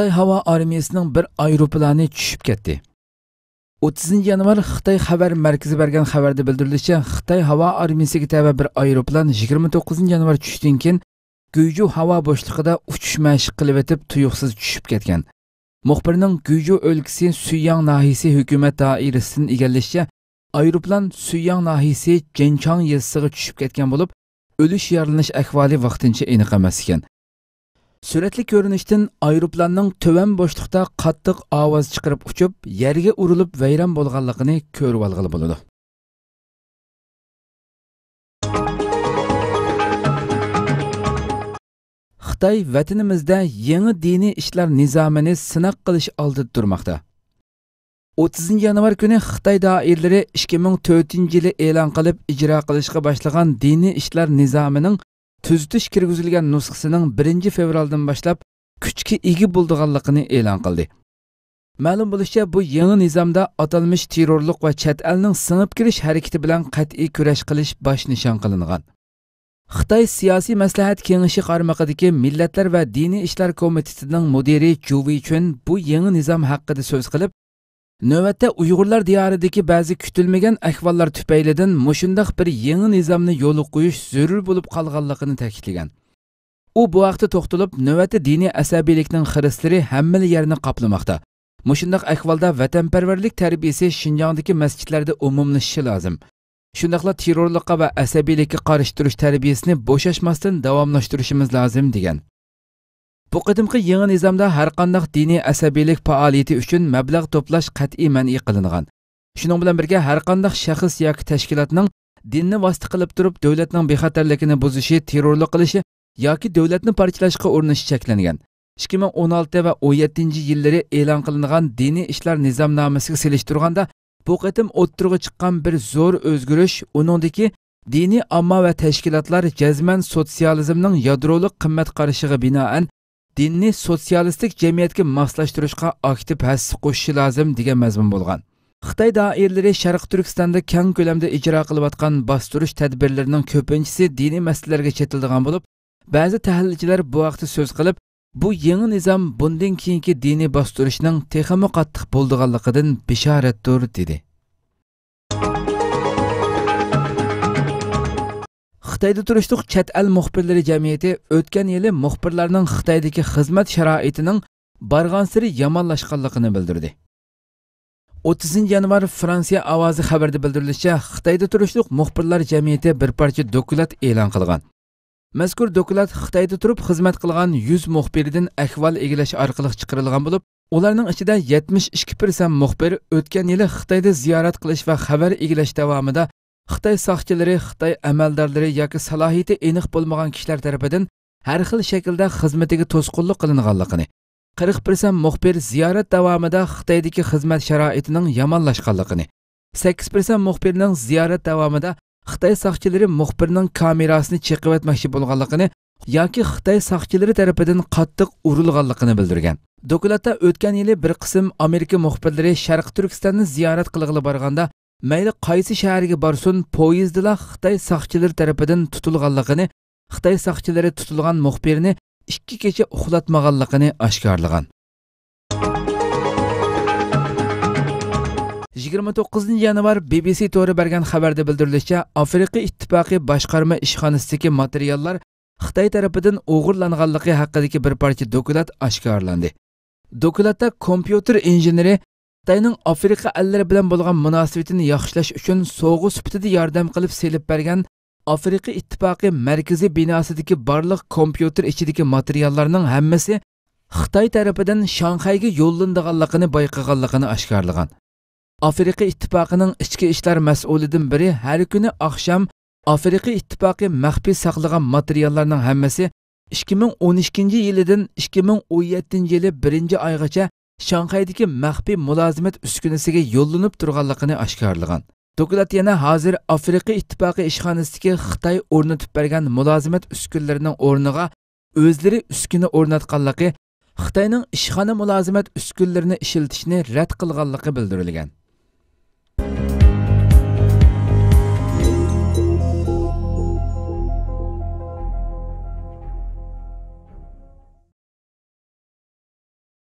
Xitoy havo armiyasining bir aeroplani tushib ketdi. 30 yanvar Xitoy xabar markazi bergan xabarda bildirilishicha, Xitoy havo armiyasiga tava bir aeroplan 29 yanvar tushdan keyin Guyju havo bo'shlig'ida uchish mashq qilib etib tuyuqsiz tushib ketgan. Muxbirning Guyju o'lkasi Suyang nahiyasi hukumat doirasidan egallashicha, aeroplan Suyang nahiyasi Jenchang yezisiga tushib ketgan bo'lib, o'lish yaralanish ahvoli vaqtincha aniq emas ekan. Suratli ko'rinishdan aeroplanning to'van bo'shliqda qattiq ovoz chiqarib uchib, yerga urilib vayron bo'lganligini ko'rib olg'ili bo'ladi. Xitoy vatanimizda yangi diniy ishlar nizomini sinoq qilish oldida turmoqda. 30 yanvar kuni Xitoy doiralari 2004-yili e'lon qilib ijro qilishga boshlagan diniy ishlar nizomining tuzitish kirgizilgan nusxasining 1-fevraldan boshlab kuchga ega bo'lganligini e'lon qildi. Ma'lum bo'lishicha, bu yangi nizomda atalmish terrorlik va chet elning singib kirish harakati bilan qat'iy kurash qilish bosh nishon qilingan. Xitoy siyosiy maslahat kengashi qarmog'idagi Millatlar va diniy ishlar komitetining mudiri Ju Weichun bu yangi nizom haqida so'z qilib, navbatda Uyg'urlar diyoridagi ba'zi kutilmagan ahvollar tufaylidan mushundaq bir yangi nizomni yo'l qo'yish zarur bo'lib qolganligini ta'kidlagan. U bu vaqtda to'xtalib, navbatda diniy asabiylikning xirislari hamma yerni qoplamoqda. Mushundaq ahvolda vatanparvarlik tarbiyasi Xinjiangdagi masjidlarda umumlashishi lozim. Shundaqla terrorlikqa va asabiylikka qarshi turish tarbiyasini bo'shashmasdan davomlashtirishimiz lozim degan. Bu qadimgi yangi nizomda har qanday diniy asabiylik faoliyati uchun mablag' to'plash qat'iy man'iy qilingan. Shuning bilan birga har qanday shaxs yoki tashkilotning dinni vosita qilib turib davlatning bexatarligini buzishi, terrorlik qilishi yoki davlatni parchalashga urinishi cheklangan. 2016 va 17-yillari e'lon qilingan diniy ishlar nizomnomasiga selishtirganda bu qatim o'ttirg'i chiqqan bir zo'r o'zgarish uningdagi diniy omma va tashkilotlar jazman sotsializmning yadrolik qimmat qarashiga binoan dinni sotsialistik jamiyatga moslashtirishga aktiv hassa qo'shishi lozim degan mazmun bo'lgan. Xitoy doiralari Sharq Turkistonda keng ko'lamda ijro qilayotgan bostirish tadbirlarining ko'pinchisi diniy masalalarga chetildigan bo'lib, ba'zi tahlilchilar bu vaqtda so'z qilib, bu yangi nizom bundan keyingi diniy bostirishning texmi qattiq bo'lganligidan bishoratdir dedi. Xitoyda turishliq chet el muxbirlari jamiyati o'tgan yili muxbirlarning Xitoydagi xizmat sharoitining barg'ansiri yomonlashganligini bildirdi. 30 yanvar Fransiya ovozi xabarda bildirilishicha, Xitoyda turishliq muxbirlar jamiyati bir parcha dokument e'lon qilgan. Mazkur dokument Xitoyda turib xizmat qilgan 100 muxbirdan ahvol egilash orqali chiqarilgan bo'lib, ularning ichida 72% muxbir o'tgan yili Xitoyda ziyorat qilish va xabar egilash davomida Xitoy soqchilari, Xitoy amaldorlari yoki salohiyati aniq bo'lmagan kishilar tomonidan har xil shaklda xizmatiga to'sqinlik qilinganligini, 40% muxbir ziyorat davomida Xitoydagi xizmat sharoitining yomonlashganligini, 8% muxbirning ziyorat davomida Xitoy soqchilari muxbirning kamerasini chaqib etmoqchi bo'lganligini yoki Xitoy soqchilari tomonidan qattiq urilganligini bildirgan. Dokumentda o'tgan yili bir qism Amerika muxbirlari Sharq Turkistonni ziyorat qilg'ili borganda mayli qaysi shaharga borsin, poyezdda Xitoy soqchilari tomonidan tutilganligini, Xitoy soqchilari tutilgan muxbirni 2 kecha uxlatmaganligini oshkorlagan. 29 yanvar BBC to'g'ri bergan xabarda bildirilishicha, Afrika ittifoqi boshqarma ishxonasidagi materiallar Xitoy tomonidan o'g'irlanganligi haqidagi bir parcha dokument oshkorlandi. Dokumentda kompyuter injeneri Xitoyning Afrika ellari bilan bo'lgan munosabatini yaxshilash uchun sovg'a sifatida yordam qilib selib bergan Afrika ittifoqi markaziy binosidagi barliq kompyuter ichidagi materiallarning hammasi Xitoy tomonidan Shanxayga yo'llanganligini bayqaganligini oshkorlagan. Afrika ittifoqining ichki ishlar mas'ulidan biri har kuni oqshom Afrika ittifoqi maxfiy saqlagan materiallarning hammasi 2012-yildan 2017-yili 1-oygacha Shanxaydagi maxfiy mulozimat uskunasiga yo'llanib turganligini oshkorlagan. Dokument yana hozir Afrika ittifoqi ishxonasidagi Xitoy o'rnatib bergan mulozimat uskunalarining o'rniga o'zlari uskuna o'rnatganligi, Xitoyning ishxona mulozimat uskunalarini ishlatishni rad qilganligi bildirilgan.